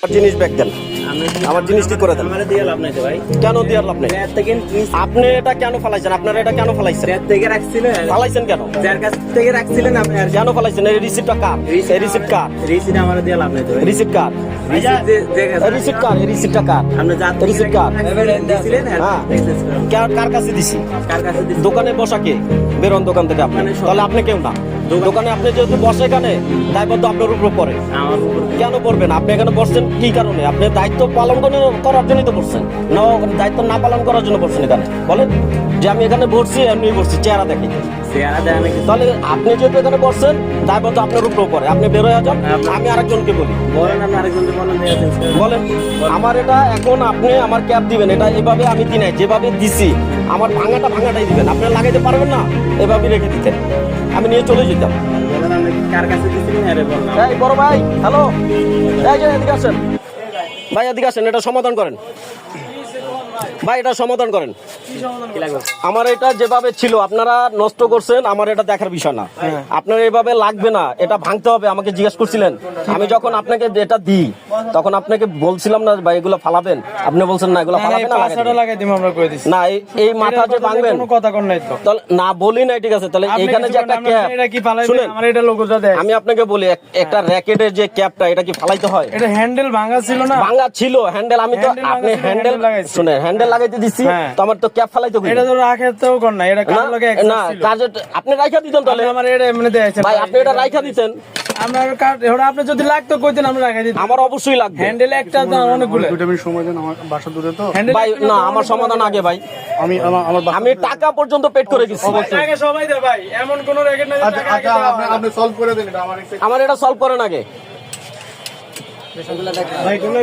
জিনিস ব্যাগ দেন, আমার জিনিসটি করে দেন। কেন দিয়ে লাভ নেই? আপনি এটা কেন ফালাইছেন? আপনারা এটা কেন ফালাইছেন? ফালাইছেন কেন? যার কাছ থেকে রাখছিলেন আপনি আর কেন ফালাইছেন? এই রিসিপ্টটা কার? এই রিসিপ্ট কার? রিসিট আমার দিয়ে লাভ নাই তো ভাই। রিসিপ্ট কার? রিসিপ্ট কার? এই রিসিপ্টটা কার? আপনি যা রিসিপ্ট কার? দিছিলেন হ্যাঁ। কার কাছে দিছি? কার কাছে দিছিলেন? দোকানে বসা কে? বেরোন দোকান থেকে আপনি। তাহলে আপনি কেউ না। দোকানে আপনি যেহেতু বসে এখানে, দায়বদ্ধ আপনার উপর পড়ে। আমার উপর কেন পড়বেন? আপনি এখানে বসছেন কি কারণে? আপনি দায়িত্ব পালন করার জন্যই তো বসছেন না? দায়িত্ব না পালন করার জন্য বসছেন এখানে? বলেন যে আমি এখানে বসছি, এমনি বসছি, চেহারা দেখি। চেহারা দেয় নাকি? তাহলে আপনি যেহেতু এখানে বসছেন, দায়বদ্ধ আপনার উপর পড়ে। আপনি বেরোয় যান, আমি আরেকজনকে বলি। বলেন আপনি আরেকজনকে বলেন দিয়ে চেঞ্জ করে দেন। বলেন আমার এটা এখন আপনি আমার ক্যাব দিবেন, এটা এভাবে আমি দিই নাই, যেভাবে দিছি আমার ভাঙাটাই দিবেন। আপনি লাগাইতে পারবেন না, এভাবে রেখে দিতেন, আমি নিয়ে চলে যেতাম। বলেন আপনি কার কাছে দিছিলেন আরে বললাম। এই বড় ভাই, হ্যালো, এই যে এদিকে আসেন ভাই, এদিকে আসেন, এটা সমাধান করেন ভাই, এটা সমাধান করেন। কি লাগবে? আমার এটা যেভাবে ছিল আপনারা নষ্ট করছেন, আমার এটা দেখার বিষয় না। আপনার এইভাবে লাগবে না, এটা ভাঙতে হবে। আমাকে জিজ্ঞেস করছিলেন, আমি যখন আপনাকে এটা দিই তখন আপনাকে বলছিলাম না ভাই এগুলো ফালাবেন? আপনি বলছেন না এগুলো ফালাবেন না, লাগাই দিম আমরা কই দিছি না এই মাথা যে ভাঙবেন কোনো কথা কোন নাই তো। তাহলে না বলি নাই, ঠিক আছে? তাহলে এখানে যে একটা ক্যাপ, এটা কি ফালাইবেন? শুনেন আমার এটা লোগোটা দেখ। আমি আপনাকে বলি, একটা র্যাকেটের যে ক্যাপটা, এটা কি ফালাইতে হয়? এটা হ্যান্ডেল ভাঙা ছিল না? ভাঙা ছিল হ্যান্ডেল, আমি তো হ্যান্ডেল আপনি ভাঙা ছিল, হ্যান্ডেল হ্যান্ডেল লাগাইছি। শুনে হ্যান্ডেল লাগাইতে দিছি, হ্যাঁ। তো আমার তো ক্যাপ ফালাইতে কই? এটা তো রাখাতেও কোন না, এটা কার লগে না এক্সেস ছিল। কাজে আপনি রাইখা দিতেন তাহলে। আমার এটা এমনি দেখাইছে ভাই আপনি এটা রাইখা দিতেন, আমার কার্ড ওটা আপনি যদি লাগতো কইতেন আমরা রাখাই দিতাম। আমার অবশ্যই লাগবে। হ্যান্ডেল একটা না অনেকগুলো। 2 মিনিট সময় দেন, আমার বাসা দূরে তো। হ্যান্ডেল ভাই না, আমার সমাধান আগে ভাই। আমার বাসা আমি টাকা পর্যন্ত পেড করে গেছি। আগে সবাই দে ভাই, এমন কোন রেকেট না যে আচ্ছা টাকা আগে আচ্ছা, দেওয়া হয় না। আপনি সলভ করে দেন এটা আমার আমার এটা সলভ করেন আগে। ভাই কোন